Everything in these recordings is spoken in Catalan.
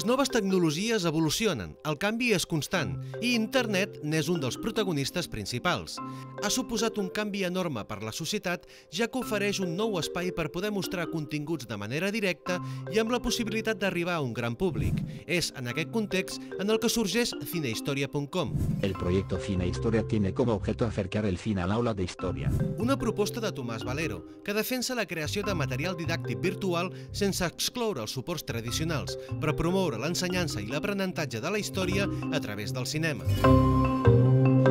Les noves tecnologies evolucionen, el canvi és constant i internet n'és un dels protagonistes principals. Ha suposat un canvi enorme per la societat, ja que ofereix un nou espai per poder mostrar continguts de manera directa i amb la possibilitat d'arribar a un gran públic. És en aquest context en el que sorgeix cinehistoria.com. El proyecto Cinehistoria tiene como objeto acercar el cine al aula de historia. Una proposta de Tomàs Valero, que defensa la creació de material didàctic virtual sense excloure els suports tradicionals, però promoure l'ensenyança i l'aprenentatge de la història a través del cinema.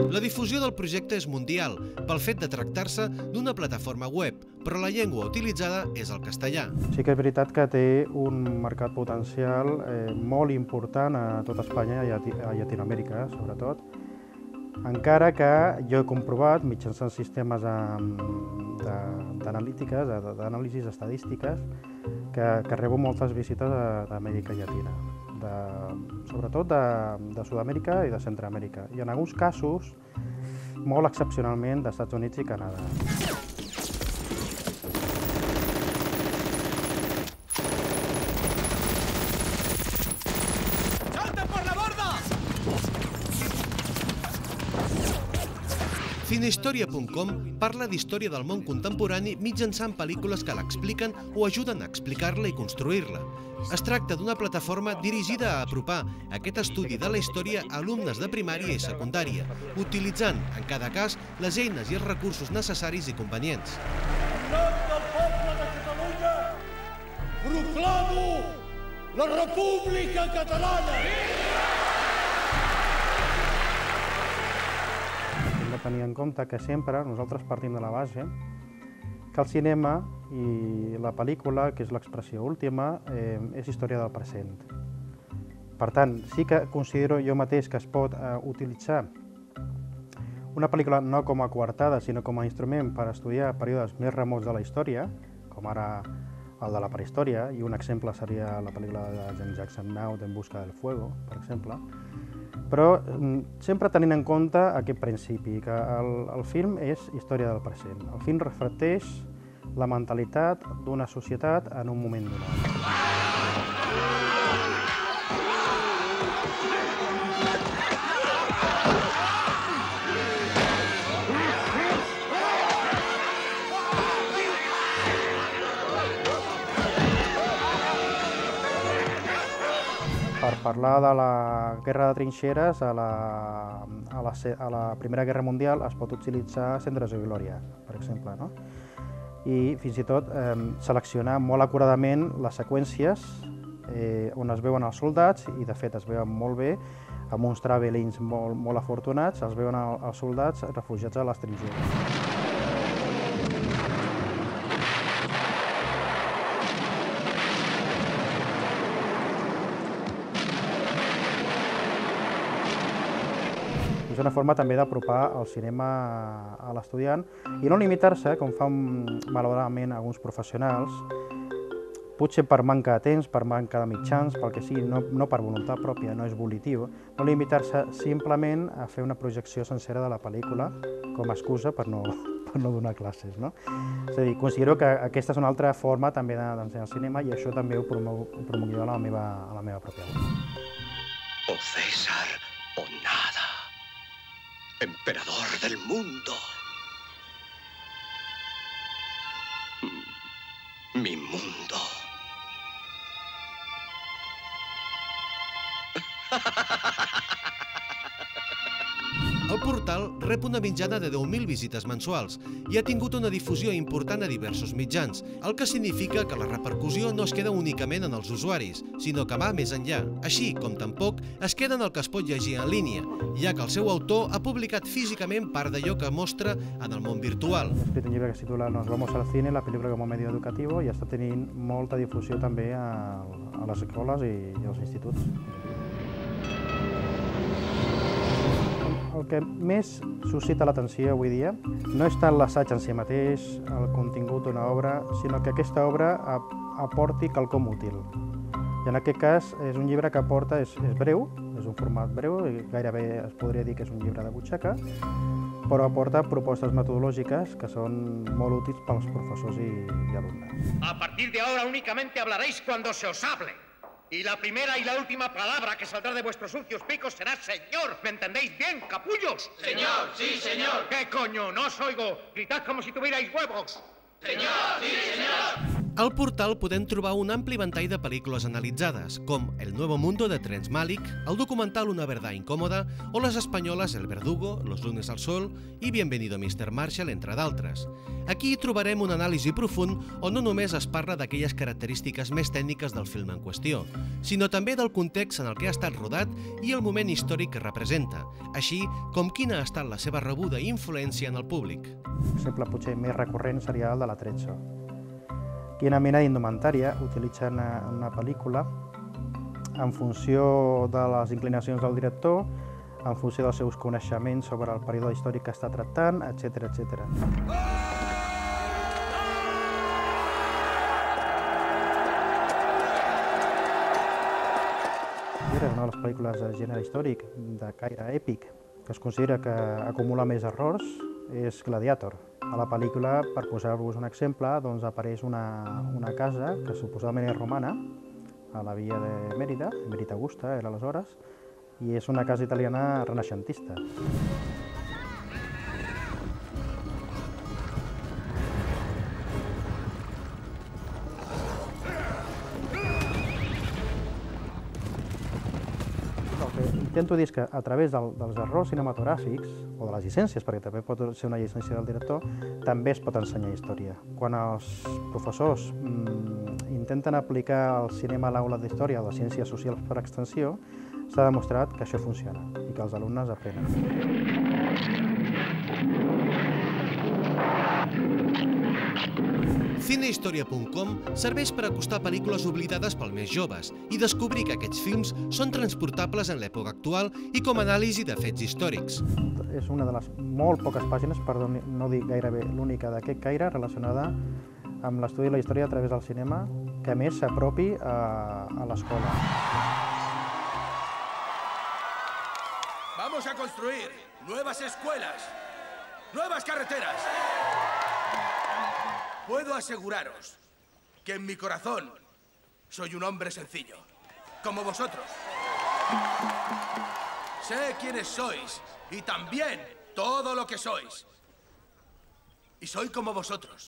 La difusió del projecte és mundial, pel fet de tractar-se d'una plataforma web, però la llengua utilitzada és el castellà. Sí que és veritat que té un mercat potencial molt important a tot Espanya i a Llatinoamèrica, sobretot, encara que jo he comprovat, mitjançant sistemes d'analítiques, d'anàlisis estadístiques, que rebo moltes visites d'Amèrica Llatina, sobretot de Sud-amèrica i de Centroamèrica, i en alguns casos, molt excepcionalment, dels Estats Units i Canadà. Cinehistoria.com parla d'història del món contemporani mitjançant pel·lícules que l'expliquen o ajuden a explicar-la i construir-la. Es tracta d'una plataforma dirigida a apropar aquest estudi de la història a alumnes de primària i secundària, utilitzant, en cada cas, les eines i els recursos necessaris i convenients. En nom del poble de Catalunya, proclamo la República Catalana! Hem de tenir en compte que sempre nosaltres partim de la base que el cinema i la pel·lícula, que és l'expressió última, és història del present. Per tant, sí que considero jo mateix que es pot utilitzar una pel·lícula no com a coartada, sinó com a instrument per estudiar períodes més remots de la història, com ara el de la prehistòria, i un exemple seria la pel·lícula de James Jackson Now, d'En busca del fuego, per exemple, però sempre tenint en compte aquest principi, que el film és història del present. El film reflecteix la mentalitat d'una societat en un moment donat. Per parlar de la guerra de trinxeres, a la Primera Guerra Mundial es pot utilitzar Cendres de Glòria, per exemple, no? I fins i tot seleccionar molt acuradament les seqüències on es veuen els soldats, i de fet es veuen molt bé, amb uns travelings molt afortunats, es veuen els soldats refugiats a les trinxeres. És una forma també d'apropar el cinema a l'estudiant i no limitar-se, com fan malauradament alguns professionals, potser per manca de temps, per manca de mitjans, pel que sigui, no per voluntat pròpia, no és volitiu, no limitar-se simplement a fer una projecció sencera de la pel·lícula com a excusa per no donar classes, no? És a dir, considero que aquesta és una altra forma també d'ensenyar el cinema, i això també ho promoc jo a la meva pròpia obra. O César o nada. Emperador del mundo. Mi mundo. El portal rep una mitjana de 10.000 visites mensuals i ha tingut una difusió important a diversos mitjans, el que significa que la repercussió no es queda únicament en els usuaris, sinó que va més enllà, així com tampoc es queda en el que es pot llegir en línia, ja que el seu autor ha publicat físicament part d'allò que mostra en el món virtual. He escrit un llibre que es titula Nos vamos al cine, la pel·lícula com a medio educativo, i està tenint molta difusió també a les escoles i als instituts. El que més suscita l'atenció avui dia no és tant l'assaig en si mateix, el contingut d'una obra, sinó que aquesta obra aporti quelcom útil. I en aquest cas és un llibre que aporta, és breu, és un format breu, gairebé es podria dir que és un llibre de butxaca, però aporta propostes metodològiques que són molt útils pels professors i alumnes. A partir de ahora únicamente hablaréis cuando se os hable. Y la primera y la última palabra que saldrá de vuestros sucios picos será señor. ¿Me entendéis bien, capullos? Señor, sí, señor. ¿Qué coño? No os oigo. Gritad como si tuvierais huevos. Señor, sí, señor. Al portal podem trobar un ampli ventall de pel·lícules analitzades, com El nuevo mundo de Terrence Malick, el documental Una verdad incòmoda o les espanyoles El verdugo, Los lunes al sol i Bienvenido Mr. Marshall, entre d'altres. Aquí trobarem un anàlisi profund on no només es parla d'aquelles característiques més tècniques del film en qüestió, sinó també del context en el que ha estat rodat i el moment històric que representa, així com quina ha estat la seva rebuda i influència en el públic. L'exemple potser més recurrent seria el de l'Atrezzo. Quina mena d'indumentària utilitzen una pel·lícula en funció de les inclinacions del director, en funció dels seus coneixements sobre el període històric que està tractant, etc. És una de les pel·lícules de gènere històric de caire èpic que es considera que acumula més errors és Gladiator. A la pel·lícula, per posar-vos un exemple, doncs apareix una casa que suposadament és romana, a la via de Mèrida, Mèrida Augusta era aleshores, i és una casa italiana renaixentista. Intento dir que a través dels errors cinematogràfics, o de les llicències, perquè també pot ser una llicència del director, també es pot ensenyar història. Quan els professors intenten aplicar el cinema a l'aula d'història o de ciències socials per extensió, s'ha demostrat que això funciona i que els alumnes aprenen. Cinehistoria.com serveix per acostar pel·lícules oblidades pels més joves i descobrir que aquests films són transportables en l'època actual i com a anàlisi de fets històrics. És una de les molt poques pàgines, per no dir gairebé l'única d'aquest caire, relacionada amb l'estudi de la història a través del cinema, que més s'apropi a l'escola. Vamos a construir nuevas escuelas, nuevas carreteras. Puedo aseguraros que en mi corazón soy un hombre sencillo, como vosotros. Sé quiénes sois y también todo lo que sois. Y soy como vosotros.